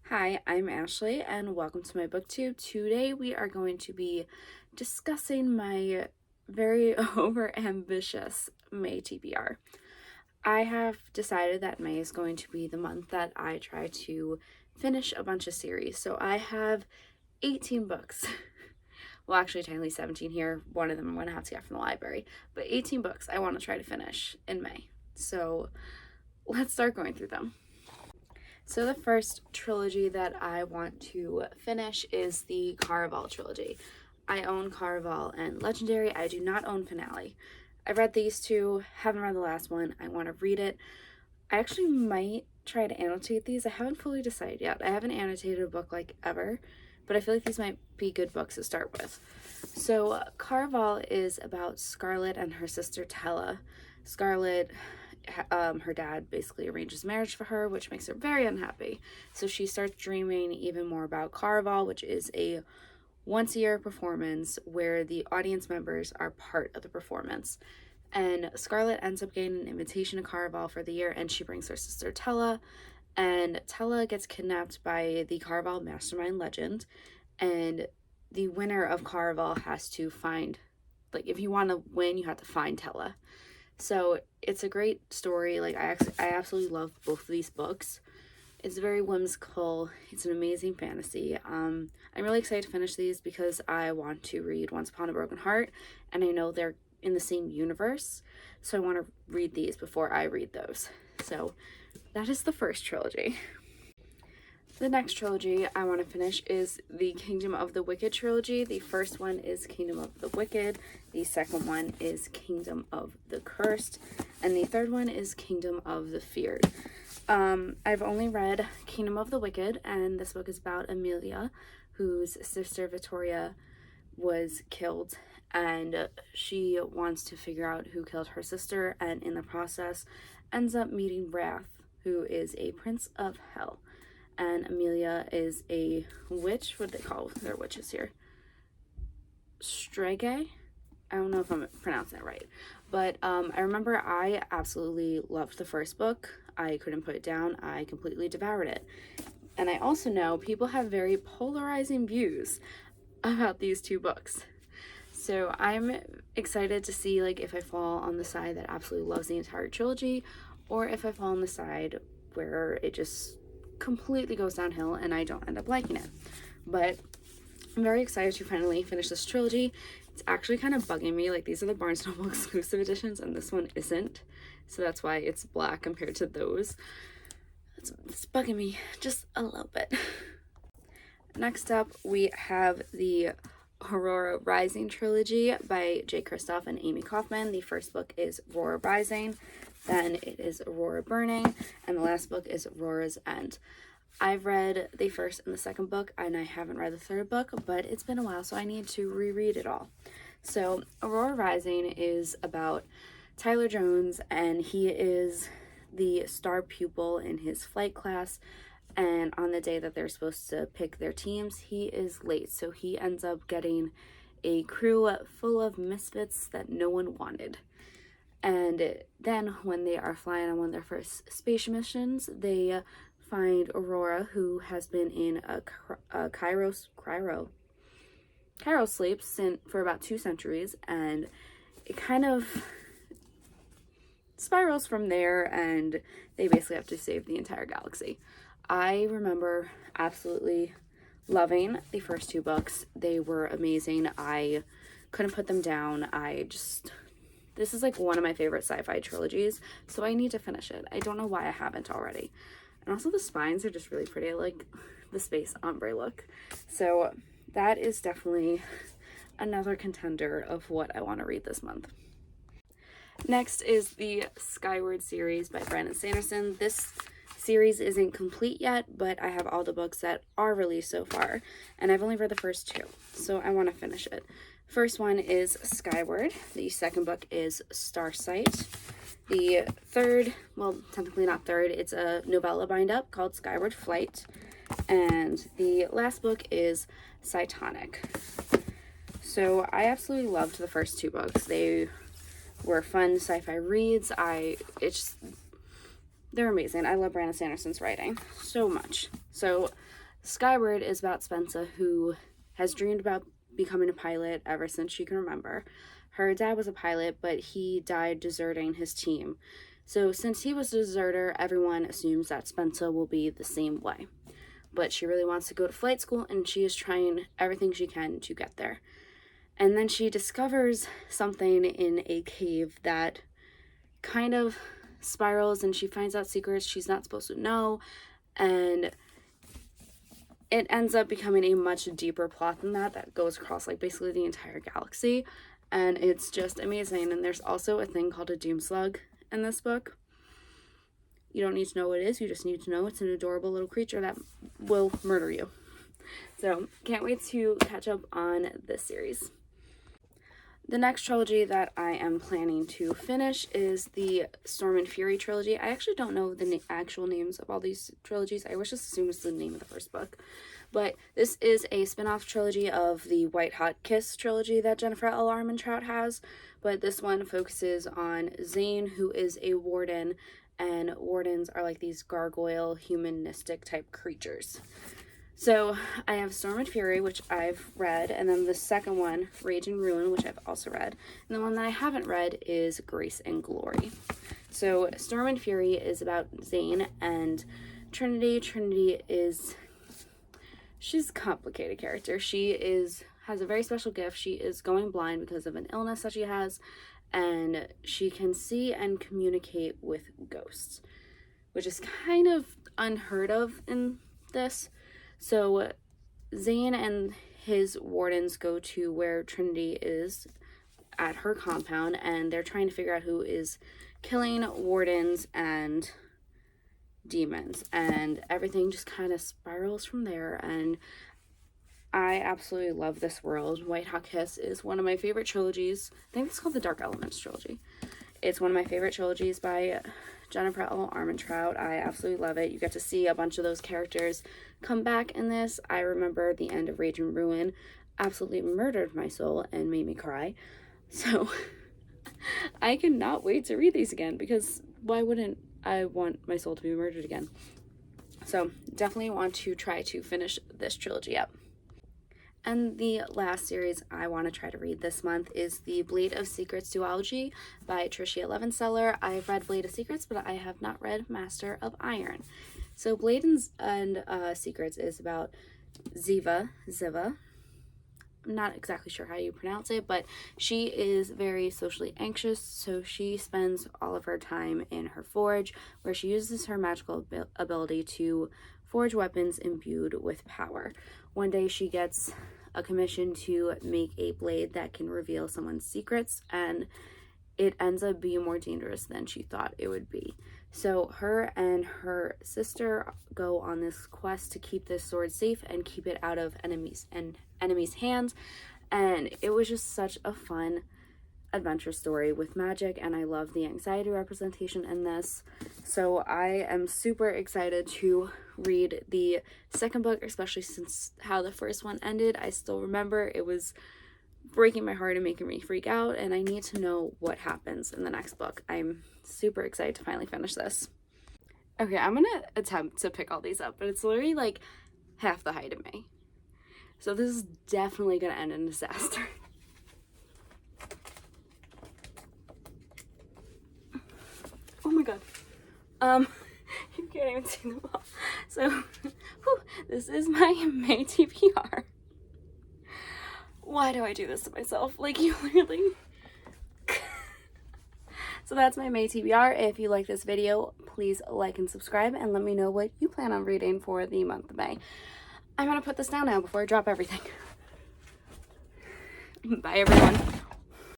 Hi, I'm Ashley and welcome to my booktube. Today we are going to be discussing my very over-ambitious May TBR. I have decided that May is going to be the month that I try to finish a bunch of series. So I have 18 books. Well, actually technically 17 here. One of them I'm going to have to get from the library. But 18 books I want to try to finish in May. So let's start going through them. So the first trilogy that I want to finish is the Caraval trilogy. I own Caraval and Legendary. I do not own Finale. I've read these two, haven't read the last one. I want to read it. I actually might try to annotate these. I haven't fully decided yet. I haven't annotated a book like ever, but I feel like these might be good books to start with. So Caraval is about Scarlett and her sister Tella. Scarlett, her dad basically arranges marriage for her, which makes her very unhappy. So she starts dreaming even more about Caraval, which is a once-a-year performance where the audience members are part of the performance. And Scarlett ends up getting an invitation to Caraval for the year, and she brings her sister Tella. And Tella gets kidnapped by the Caraval mastermind legend, and the winner of Caraval has to find, like, if you want to win, you have to find Tella. So it's a great story. Like, I absolutely love both of these books. It's very whimsical. It's an amazing fantasy. I'm really excited to finish these because I want to read Once Upon a Broken Heart, and I know they're in the same universe, so I want to read these before I read those. So that is the first trilogy. The next trilogy I want to finish is the Kingdom of the Wicked trilogy. The first one is Kingdom of the Wicked. The second one is Kingdom of the Cursed. And the third one is Kingdom of the Feared. I've only read Kingdom of the Wicked, and this book is about Amelia, whose sister Victoria was killed, and she wants to figure out who killed her sister, and in the process ends up meeting Wrath, who is a prince of hell. And Amelia is a witch. What do they call their witches here? Strega? I don't know if I'm pronouncing it right. But I remember I absolutely loved the first book. I couldn't put it down. I completely devoured it. And I also know people have very polarizing views about these two books. So I'm excited to see, like, if I fall on the side that absolutely loves the entire trilogy, or if I fall on the side where it just completely goes downhill and I don't end up liking it. But I'm very excited to finally finish this trilogy. It's actually kind of bugging me. Like, these are the Barnes & Noble exclusive editions and this one isn't, so that's why it's black compared to those. It's bugging me just a little bit. Next up we have the Aurora Rising trilogy by J. Kristoff and Amy Kaufman. The first book is Aurora Rising, then it is Aurora Burning, and the last book is Aurora's End. I've read the first and the second book, and I haven't read the third book, but it's been a while, so I need to reread it all. So Aurora Rising is about Tyler Jones, and he is the star pupil in his flight class, and on the day that they're supposed to pick their teams, he is late, so he ends up getting a crew full of misfits that no one wanted. And then when they are flying on one of their first space missions, they find Aurora, who has been in a cryo sleep for about 2 centuries, and it kind of spirals from there, and they basically have to save the entire galaxy. I remember absolutely loving the first 2 books. They were amazing. I couldn't put them down. This is like one of my favorite sci-fi trilogies, so I need to finish it. I don't know why I haven't already. And also the spines are just really pretty. I like the space ombre look. So that is definitely another contender of what I want to read this month. Next is the Skyward series by Brandon Sanderson. This series isn't complete yet, but I have all the books that are released so far, and I've only read the first 2, so I want to finish it. First one is Skyward. The second book is Starsight. The third, well, technically not third, it's a novella bind-up called Skyward Flight. And the last book is Cytonic. So I absolutely loved the first 2 books. They were fun sci-fi reads. They're they're amazing. I love Brandon Sanderson's writing so much. So Skyward is about Spencer, who has dreamed about becoming a pilot ever since she can remember. Her dad was a pilot, but he died deserting his team. So since he was a deserter, everyone assumes that Spencer will be the same way. But she really wants to go to flight school, and she is trying everything she can to get there. And then she discovers something in a cave that kind of spirals, and she finds out secrets she's not supposed to know, and it ends up becoming a much deeper plot than that goes across like basically the entire galaxy, and it's just amazing. And there's also a thing called a doom slug in this book. You don't need to know what it is, you just need to know it's an adorable little creature that will murder you. So can't wait to catch up on this series. The next trilogy that I am planning to finish is the Storm and Fury trilogy. I actually don't know the actual names of all these trilogies. I was just assuming it's the name of the first book. But this is a spin-off trilogy of the White Hot Kiss trilogy that Jennifer L. Armentrout has. But this one focuses on Zane, who is a warden, and wardens are like these gargoyle, humanistic type creatures. So I have Storm and Fury, which I've read, and then the second one, Rage and Ruin, which I've also read. And the one that I haven't read is Grace and Glory. So Storm and Fury is about Zane and Trinity. Trinity is, she's a complicated character. She has a very special gift. She is going blind because of an illness that she has, and she can see and communicate with ghosts, which is kind of unheard of in this. So Zane and his wardens go to where Trinity is at her compound, and they're trying to figure out who is killing wardens and demons, and everything just kind of spirals from there. And I absolutely love this world. White Hot Kiss is one of my favorite trilogies. I think it's called the Dark Elements trilogy. It's one of my favorite trilogies by Jennifer L. Armentrout. I absolutely love it. You get to see a bunch of those characters come back in this. I remember the end of Rage and Ruin absolutely murdered my soul and made me cry. So I cannot wait to read these again, because why wouldn't I want my soul to be murdered again? So definitely want to try to finish this trilogy up. And the last series I want to try to read this month is the Blade of Secrets duology by Tricia Levenseller. I've read Blade of Secrets, but I have not read Master of Iron. So Blade and Secrets is about Ziva. I'm not exactly sure how you pronounce it, but she is very socially anxious, so she spends all of her time in her forge, where she uses her magical ability to forge weapons imbued with power. One day she gets a commission to make a blade that can reveal someone's secrets, and it ends up being more dangerous than she thought it would be. So her and her sister go on this quest to keep this sword safe and keep it out of enemies' hands, and it was just such a fun adventure story with magic, and I love the anxiety representation in this. So I am super excited to read the second book, especially since how the first one ended. I still remember it was breaking my heart and making me freak out, and I need to know what happens in the next book. I'm super excited to finally finish this. Okay, I'm gonna attempt to pick all these up, but it's literally like half the height of me. So this is definitely gonna end in a disaster. Oh my god. You can't even see them all. So, this is my May TBR. Why do I do this to myself? Like, you literally... So that's my May TBR. If you like this video, please like and subscribe, and let me know what you plan on reading for the month of May. I'm gonna put this down now before I drop everything. Bye, everyone.